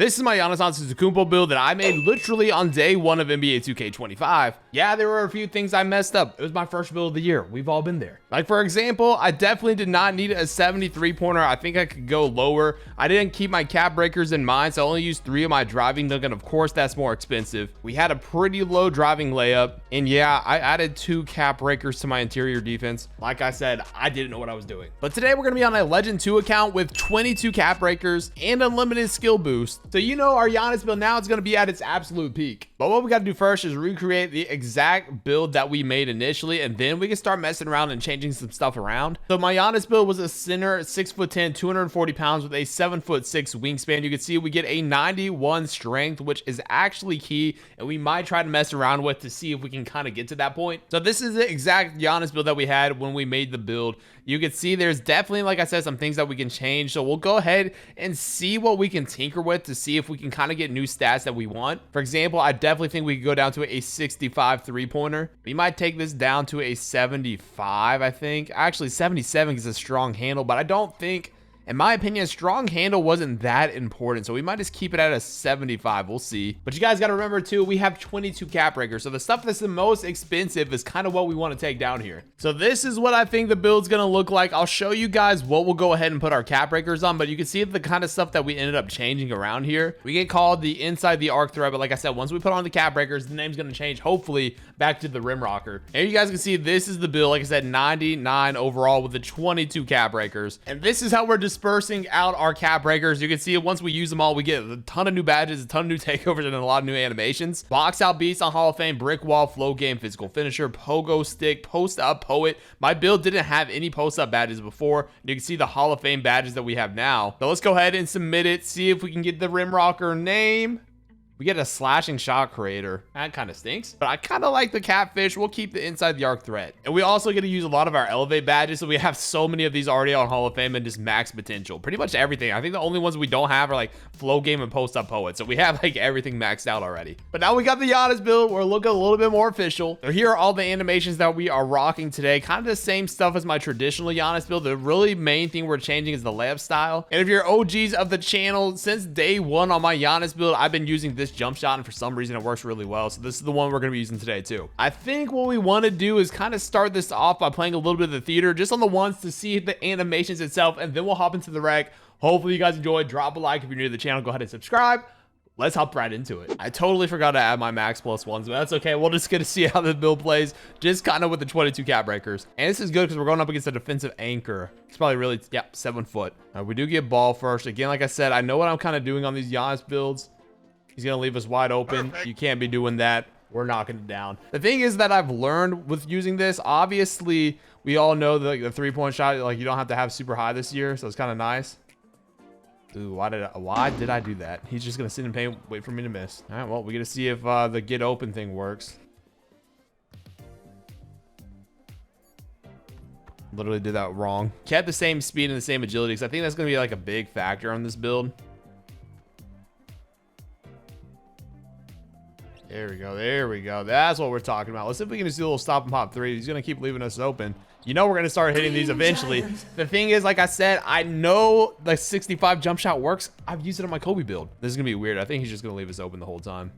This is my Giannis Antetokounmpo build that I made literally on day one of NBA 2K25. Yeah, there were a few things I messed up. It was my first build of the year. We've all been there. Like, for example, I definitely did not need a 73-pointer. I think I could go lower. I didn't keep my cap breakers in mind, so I only used 3 of my driving dunk, and of course, that's more expensive. We had a pretty low driving layup, and yeah, I added 2 cap breakers to my interior defense. Like I said, I didn't know what I was doing. But today, we're going to be on a Legend 2 account with 22 cap breakers and unlimited skill boost. So you know our Giannis build now is going to be at its absolute peak. But what we got to do first is recreate the exact build that we made initially, and then we can start messing around and changing some stuff around. So my Giannis build was a center, 6'10", 240 pounds with a 7'6" wingspan. You can see we get a 91 strength, which is actually key, and we might try to mess around with to see if we can kind of get to that point. So this is the exact Giannis build that we had when we made the build. You can see there's definitely, like I said, some things that we can change. So we'll go ahead and see what we can tinker with to see if we can kind of get new stats that we want. For example, I definitely think we could go down to a 65 3-pointer. We might take this down to a 75, I think. Actually, 77 is a strong handle, but I don't think, in my opinion, a strong handle wasn't that important, so we might just keep it at a 75. We'll see. But you guys got to remember, too, we have 22 cap breakers, so the stuff that's the most expensive is kind of what we want to take down here. So this is what I think the build's going to look like. I'll show you guys what we'll go ahead and put our cap breakers on, but you can see the kind of stuff that we ended up changing around here. We get called the inside the arc thread, but like I said, once we put on the cap breakers, the name's going to change, hopefully, back to the rim rocker. And you guys can see this is the build, like I said, 99 overall with the 22 cap breakers. And this is how we're dispersing out our cap breakers. You can see once we use them all, we get a ton of new badges, a ton of new takeovers, and a lot of new animations. Box out beats on Hall of Fame, brick wall, flow game, physical finisher, pogo stick, post up poet. My build didn't have any post up badges before. You can see the Hall of Fame badges that we have now. So let's go ahead and submit it, see if we can get the rim rocker name. We get a slashing shot creator. That kind of stinks, but I kind of like the catfish. We'll keep the inside the arc threat. And we also get to use a lot of our elevate badges. So we have so many of these already on Hall of Fame and just max potential. Pretty much everything. I think the only ones we don't have are like flow game and post up poet. So we have like everything maxed out already. But now we got the Giannis build. We're looking a little bit more official. So here are all the animations that we are rocking today. Kind of the same stuff as my traditional Giannis build. The really main thing we're changing is the layup style. And if you're OGs of the channel, since day one on my Giannis build, I've been using this jump shot, and for some reason it works really well. So this is the one we're going to be using today too. I think what we want to do is kind of start this off by playing a little bit of the theater just on the ones to see the animations itself, and then we'll hop into the rec. Hopefully you guys enjoyed. Drop a like if you're new to the channel. Go ahead and subscribe. Let's hop right into it. I totally forgot to add my max plus ones, but that's okay. We'll just get to see how the build plays, just kind of with the 22 cap breakers. And this is good because we're going up against a defensive anchor. It's probably really, yeah, 7 foot. We do get ball first. Again, like I said, I know what I'm kind of doing on these Giannis builds. He's going to leave us wide open. Perfect. You can't be doing that. We're knocking it down. The thing is that I've learned with using this, obviously, we all know that like, the 3-point shot, like you don't have to have super high this year. So it's kind of nice. Ooh, why did I do that? He's just going to sit in paint, wait for me to miss. All right, well, we got to see if the get open thing works. Literally did that wrong. Kept the same speed and the same agility, because I think that's going to be like a big factor on this build. There we go. There we go. That's what we're talking about. Let's see if we can just do a little stop and pop 3. He's going to keep leaving us open. You know we're going to start hitting these eventually. The thing is, like I said, I know the 65 jump shot works. I've used it on my Kobe build. This is going to be weird. I think he's just going to leave us open the whole time.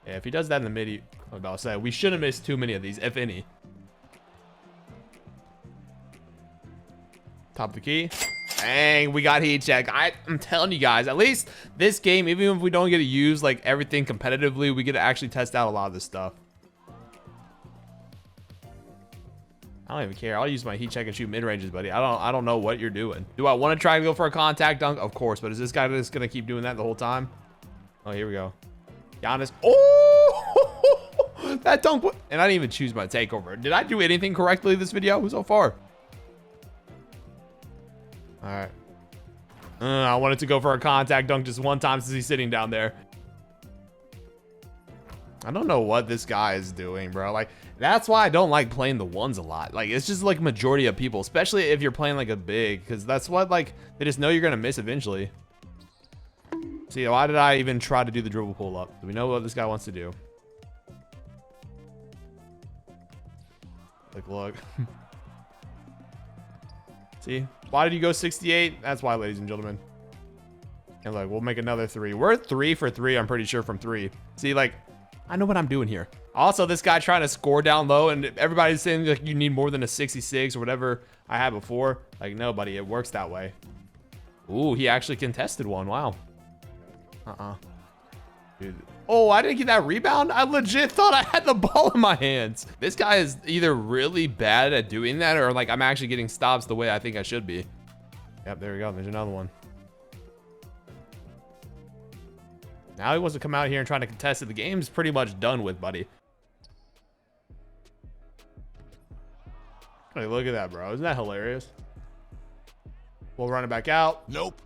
Yeah, if he does that in the mid, I'm about to say, we shouldn't miss too many of these, if any. Top of the key. Dang, we got heat check. I'm telling you guys, at least this game, even if we don't get to use like everything competitively, we get to actually test out a lot of this stuff. I don't even care. I'll use my heat check and shoot mid ranges, buddy. I don't know what you're doing. Do I want to try to go for a contact dunk? Of course, but is this guy just gonna keep doing that the whole time? Oh, here we go. Giannis. Oh, that dunk. And I didn't even choose my takeover. Did I do anything correctly this video so far? All right. I wanted to go for a contact dunk just one time since he's sitting down there. I don't know what this guy is doing, bro. Like, that's why I don't like playing the ones a lot. Like, it's just like majority of people, especially if you're playing like a big, because that's what, like, they just know you're going to miss eventually. See, why did I even try to do the dribble pull up? Do we know what this guy wants to do? Like, look. See, why did you go 68? That's why, ladies and gentlemen. And like, we'll make another 3. We're 3 for 3, I'm pretty sure, from 3. See, like, I know what I'm doing here. Also, this guy trying to score down low, and everybody's saying like you need more than a 66 or whatever I had before. Like, no, buddy, it works that way. Ooh, he actually contested one. Wow. Dude. Oh, I didn't get that rebound. I legit thought I had the ball in my hands. This guy is either really bad at doing that, or like I'm actually getting stops the way I think I should be. Yep, there we go. There's another one. Now he wants to come out here and try to contest it. The game's pretty much done with, buddy. Hey, look at that, bro. Isn't that hilarious? We'll run it back out. Nope.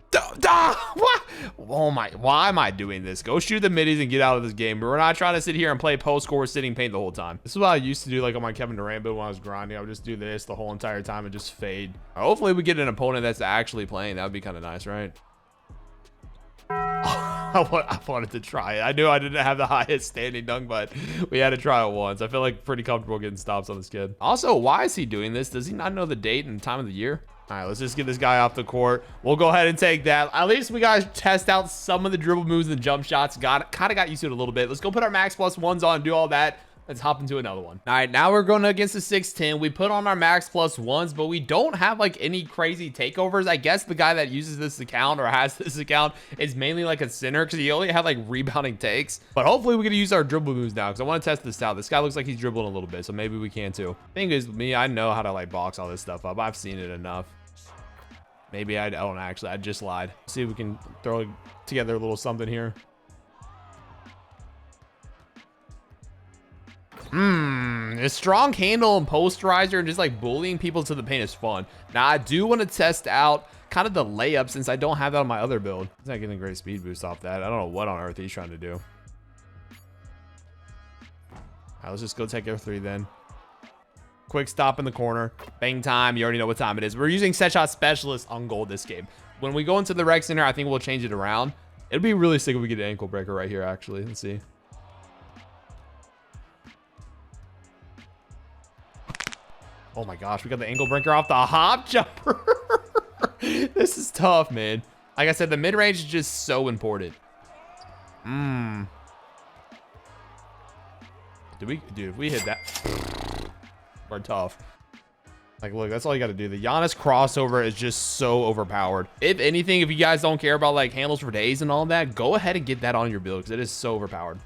What? Oh my, why am I doing this? Go shoot the middies and get out of this game. We're not trying to sit here and play post score sitting paint the whole time. This is what I used to do like on my Kevin Durant build when I was grinding. I would just do this the whole entire time and just fade. Hopefully we get an opponent that's actually playing. That would be kind of nice, right? I wanted to try it. I knew I didn't have the highest standing dunk, but we had to try it once. I feel like pretty comfortable getting stops on this kid. Also, why is he doing this? Does he not know the date and time of the year? All right, let's just get this guy off the court. We'll go ahead and take that. At least we got to test out some of the dribble moves and the jump shots. Kind of got used to it a little bit. Let's go put our max plus ones on and do all that. Let's hop into another one. All right, now we're going against the 6'10". We put on our max plus ones, but we don't have like any crazy takeovers. I guess the guy that uses this account or has this account is mainly like a center because he only had like rebounding takes. But hopefully we're going to use our dribble moves now because I want to test this out. This guy looks like he's dribbling a little bit, so maybe we can too. Thing is, me, I know how to like box all this stuff up. I've seen it enough. Maybe I don't actually. I just lied. See if we can throw together a little something here. A strong handle and posterizer and just like bullying people to the paint is fun. Now I do want to test out kind of the layup since I don't have that on my other build. He's not getting a great speed boost off that. I don't know what on earth he's trying to do. All right, let's just go take our 3 then. Quick stop in the corner. Bang time. You already know what time it is. We're using set shot specialist on goal this game. When we go into the rec center, I think we'll change it around. It'd be really sick if we get an ankle breaker right here, actually. Let's see. Oh my gosh, we got the ankle breaker off the hop jumper. This is tough, man. Like I said, the mid-range is just so important. Dude, if we hit that, we're tough. Like, look, that's all you got to do. The Giannis crossover is just so overpowered. If anything, if you guys don't care about like handles for days and all that, go ahead and get that on your build because it is so overpowered.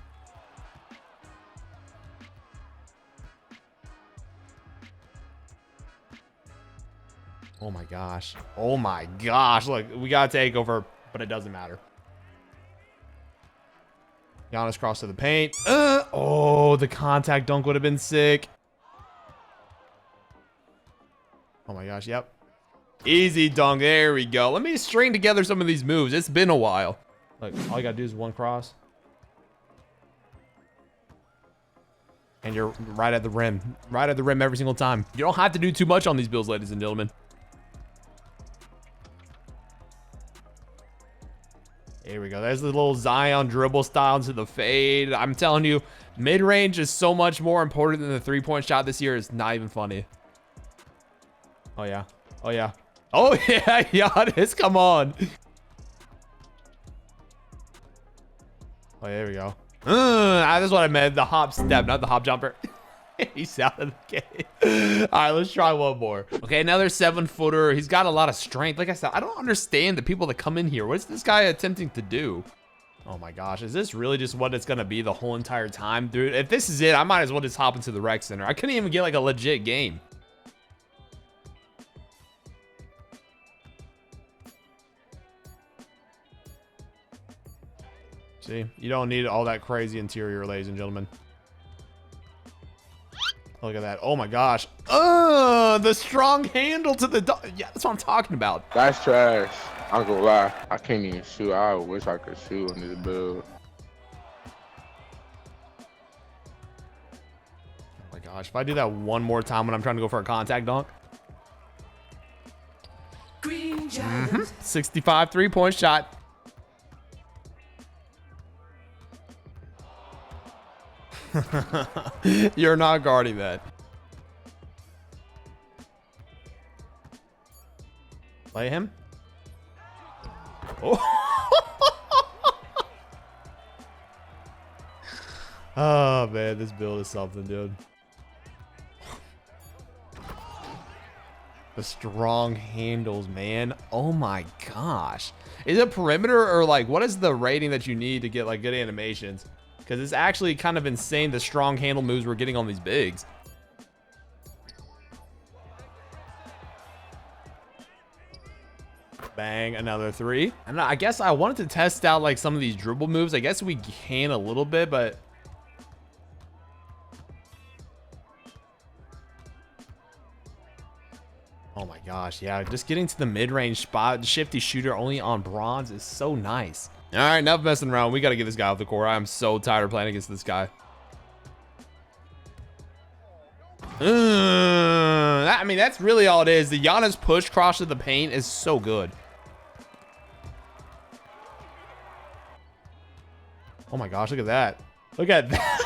Oh my gosh. Oh my gosh. Look, we got to take over, but it doesn't matter. Giannis cross to the paint. Oh, the contact dunk would have been sick. Oh my gosh. Yep. Easy dunk. There we go. Let me string together some of these moves. It's been a while. Look, all you got to do is one cross. And you're right at the rim. Right at the rim every single time. You don't have to do too much on these builds, ladies and gentlemen. Here we go. There's the little Zion dribble style into the fade. I'm telling you, mid-range is so much more important than the three-point shot this year. It's not even funny. Oh, yeah. Oh, yeah. Oh, yeah. Giannis, come on. Oh, there we go. That's what I meant. The hop step, not the hop jumper. He's out of the game. All right, let's try one more. Okay, another 7-footer. He's got a lot of strength. Like I said, I don't understand the people that come in here. What is this guy attempting to do? Oh my gosh, is this really just what it's gonna be the whole entire time, dude? If this is it, I might as well just hop into the rec center. I couldn't even get like a legit game. See, you don't need all that crazy interior, ladies and gentlemen. Look at that. Oh my gosh. The strong handle to the yeah, that's what I'm talking about. That's trash. I'm gonna lie. I can't even shoot. I wish I could shoot on this build. Oh my gosh. If I do that one more time when I'm trying to go for a contact dunk. 65 3-point shot. You're not guarding that. Play him. Oh. Oh, man, this build is something, dude. The strong handles, man. Oh my gosh. Is it perimeter or like what is the rating that you need to get like good animations? Because it's actually kind of insane the strong handle moves we're getting on these bigs. Bang, another three. And I guess I wanted to test out like some of these dribble moves. I guess we can a little bit, but oh my gosh, yeah, just getting to the mid-range spot, shifty shooter only on bronze is so nice. All right, enough messing around. We got to get this guy off the court. I'm so tired of playing against this guy. I mean, that's really all it is. The Giannis push cross to the paint is so good. Oh my gosh, look at that. Look at that.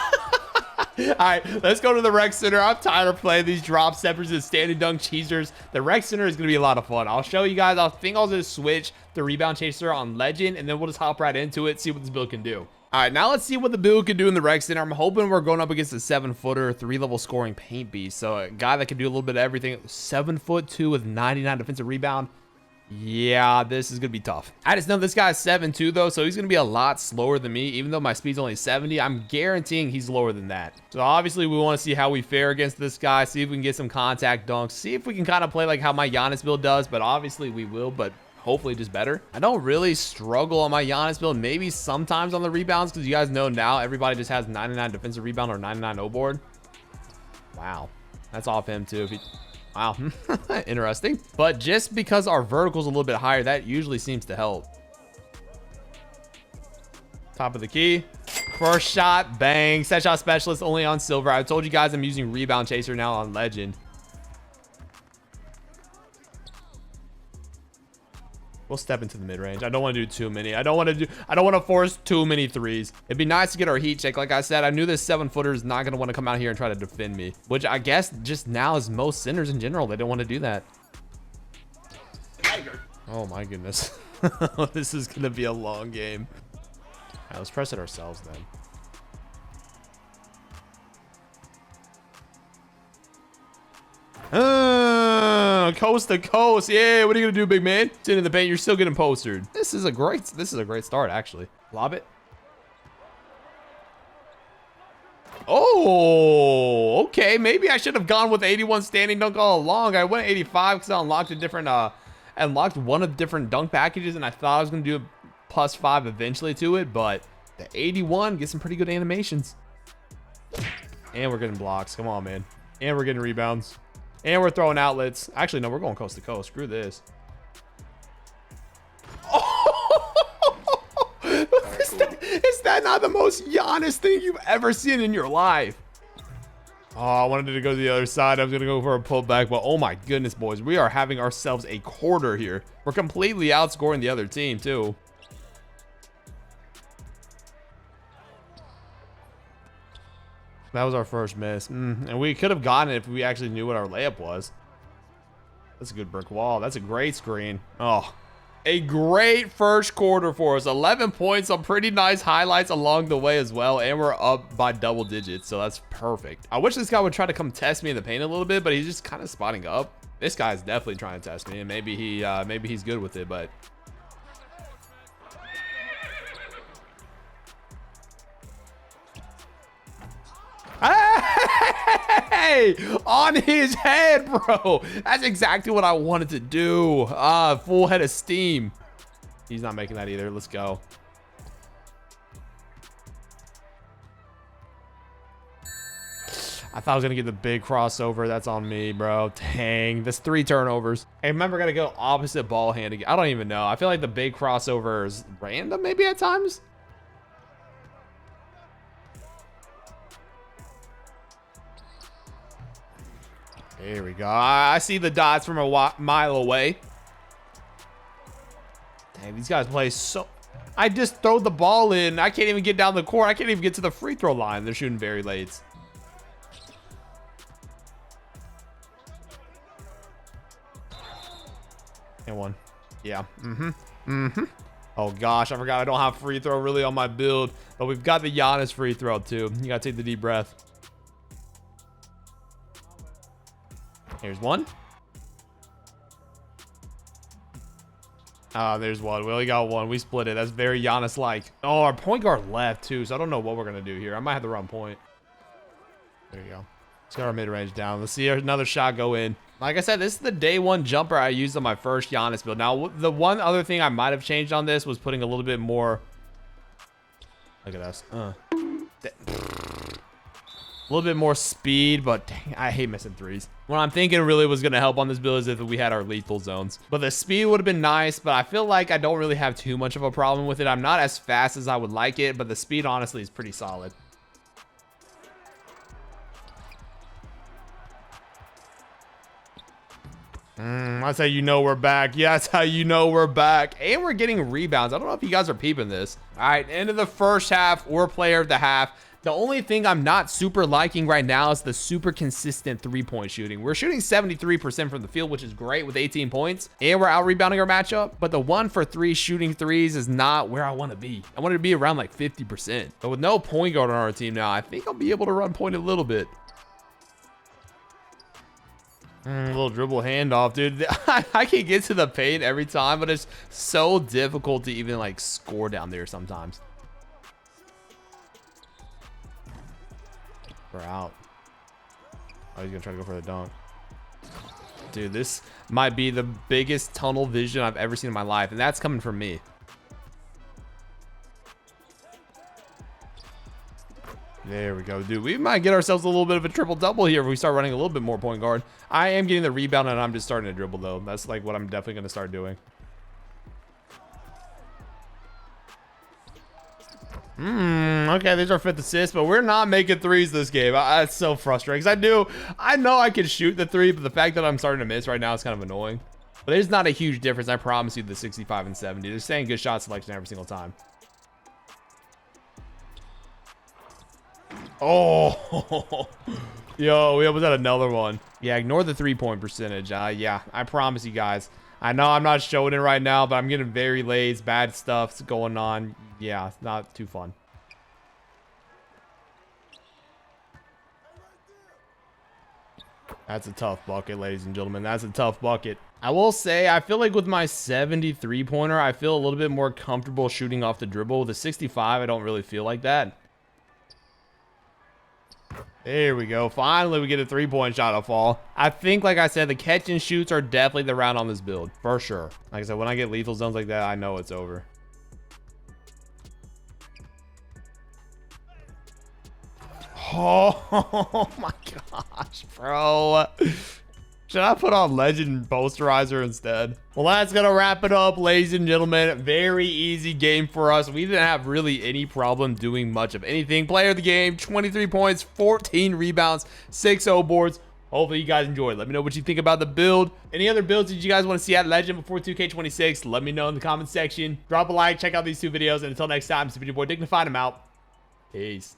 All right, let's go to the rec center. I'm tired of playing these drop steppers and standing dunk cheesers. The rec center is going to be a lot of fun. I'll show you guys. I think I'll just switch the rebound chaser on legend, and then we'll just hop right into it, see what this build can do. All right, now let's see what the build can do in the rec center. I'm hoping we're going up against a 7-footer, 3-level scoring paint beast. So a guy that can do a little bit of everything. 7'2" with 99 defensive rebound. Yeah, this is going to be tough. I just know this guy's 7'2", though, so he's going to be a lot slower than me. Even though my speed's only 70, I'm guaranteeing he's lower than that. So obviously, we want to see how we fare against this guy, see if we can get some contact dunks, see if we can kind of play like how my Giannis build does, but obviously we will, but hopefully just better. I don't really struggle on my Giannis build, maybe sometimes on the rebounds, because you guys know now everybody just has 99 defensive rebound or 99 O board. Wow, that's off him too. If he... Wow, interesting. But just because our vertical's a little bit higher, that usually seems to help. Top of the key. First shot, bang. Set shot specialist only on silver. I told you guys I'm using rebound chaser now on legend. We'll step into the mid-range. I don't want to do too many. I don't want to force too many threes. It'd be nice to get our heat check. Like I said, I knew this 7-footer is not going to want to come out here and try to defend me, which I guess just now is most centers in general. They don't want to do that. Oh my goodness. This is going to be a long game. All right, let's press it ourselves then. Coast to coast. Yeah, what are you gonna do, big man? Sit in the paint. You're still getting postered. This is a great start, actually. Lob it. Oh, okay. Maybe I should have gone with 81 standing dunk all along. I went 85 because I unlocked a different unlocked one of the different dunk packages, and I thought I was gonna do a +5 eventually to it, but the 81 gets some pretty good animations. And we're getting blocks. Come on, man. And we're getting rebounds. And we're throwing outlets. Actually, no, we're going coast to coast. Screw this. Oh! Is that not the most Giannis thing you've ever seen in your life? Oh, I wanted to go to the other side. I was going to go for a pullback, but oh my goodness, boys. We are having ourselves a quarter here. We're completely outscoring the other team, too. That was our first miss. And we could have gotten it if we actually knew what our layup was. That's a good brick wall. That's a great screen. Oh, a great first quarter for us. 11 points, some pretty nice highlights along the way as well. And we're up by double digits, so that's perfect. I wish this guy would try to come test me in the paint a little bit, but he's just kind of spotting up. This guy's definitely trying to test me, and maybe he's good with it, but... Hey, on his head, bro. That's exactly what I wanted to do. Full head of steam. He's not making that either. Let's go. I thought I was gonna get the big crossover. That's on me, bro. Dang, that's 3 turnovers. Hey, remember, I gotta go opposite ball hand again. I don't even know. I feel like the big crossover is random maybe at times. Here we go. I see the dots from a mile away. Dang, these guys play so... I just throw the ball in. I can't even get down the court. I can't even get to the free throw line. They're shooting very late. And one. Yeah. Oh gosh, I forgot I don't have free throw really on my build, but we've got the Giannis free throw too. You gotta take the deep breath. Here's one. There's one. We only got one. We split it. That's very Giannis-like. Oh, our point guard left too, so I don't know what we're gonna do here. I might have the wrong point. There you go. Let's get our mid-range down. Let's see another shot go in. Like I said, this is the day one jumper I used on my first Giannis build. Now, the one other thing I might have changed on this was putting a little bit more. Look at us. A little bit more speed, but dang, I hate missing threes. What I'm thinking really was going to help on this build is if we had our lethal zones. But the speed would have been nice, but I feel like I don't really have too much of a problem with it. I'm not as fast as I would like it, but the speed honestly is pretty solid. That's how you know we're back. Yeah, that's how you know we're back. And we're getting rebounds. I don't know if you guys are peeping this. All right, end of the first half or player of the half. The only thing I'm not super liking right now is the super consistent three-point shooting. We're shooting 73% from the field, which is great with 18 points. And we're out-rebounding our matchup. But the 1 for 3 shooting threes is not where I want to be. I want it to be around like 50%. But with no point guard on our team now, I think I'll be able to run point a little bit. A little dribble handoff, dude. I can get to the paint every time, but it's so difficult to even like score down there sometimes. We're out. Oh, he's gonna try to go for the dunk. Dude, this might be the biggest tunnel vision I've ever seen in my life, and that's coming from me. There we go, dude. We might get ourselves a little bit of a triple-double here if we start running a little bit more point guard. I am getting the rebound, and I'm just starting to dribble, though. That's like what I'm definitely going to start doing. Okay, there's our 5th assist, but we're not making threes this game. That's so frustrating, because I know I can shoot the three, but the fact that I'm starting to miss right now is kind of annoying. But there's not a huge difference. I promise you the 65 and 70. They're saying good shot selection every single time. Oh, yo, we almost had another one. Yeah, ignore the three-point percentage. Yeah, I promise you guys. I know I'm not showing it right now, but I'm getting very lazy. Bad stuff's going on. Yeah, it's not too fun. That's a tough bucket, ladies and gentlemen. That's a tough bucket. I will say, I feel like with my 73-pointer, I feel a little bit more comfortable shooting off the dribble. With the 65, I don't really feel like that. There we go. Finally, we get a three-point shot to fall. I think, like I said, the catch and shoots are definitely the round on this build. For sure. Like I said, when I get lethal zones like that, I know it's over. Oh my gosh, bro. Should I put on Legend Posterizer instead? Well, that's going to wrap it up, ladies and gentlemen. Very easy game for us. We didn't have really any problem doing much of anything. Player of the game, 23 points, 14 rebounds, 6-0 boards. Hopefully you guys enjoyed. Let me know what you think about the build. Any other builds that you guys want to see at Legend before 2K26, let me know in the comment section. Drop a like, check out these 2 videos, and until next time, it's been your boy Dignified. I'm out. Peace.